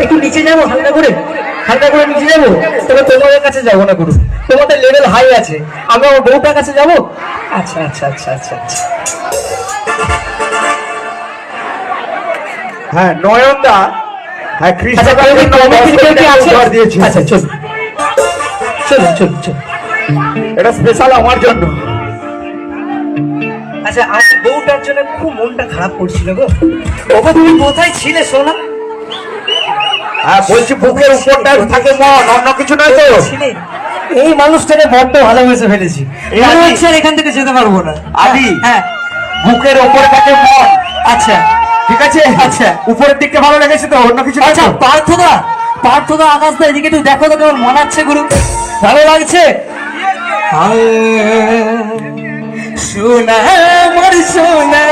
একটু নিচে যাবো, হালকা করে নিচে যাবো। তবে তোমাদের কাছে যাবো না গুরু, তোমাদের লেভেল হাই আছে, আমি আমার বউটার কাছে যাবো। আচ্ছা আচ্ছা আচ্ছা আচ্ছা আচ্ছা। হ্যাঁ নয়নদা, হ্যাঁ আচ্ছা কেউ কি আছে? দিয়েছে। আচ্ছা চল চল চল চল। এটা স্পেশাল আমার জন্য। আচ্ছা আমার বউটার জন্য খুব মনটা খারাপ করছিল গো। ওগো তুমি কোথায় ছিলে সোনা? হ্যাঁ বলছি বুকের উপরটা থাকে মন, অন্য কিছু নয় তো। ছিলে এই মানুষটাকে বড্ড ভালোবেসে ফেলেছি, মনে হচ্ছে আর এখান থেকে যেতে পারবো না। আদি হ্যাঁ বুকের উপরে থাকে মন। আচ্ছা ঠিক আছে, আচ্ছা। উপরের দিকটা ভালো লেগেছে তো, অন্য কিছু নয় আচ্ছা তো? পার্থদা আকাশদা এদিকে একটু দেখো তো কেমন মানাচ্ছে গুরু, ভালো লাগছে? সোনা আমার সোনা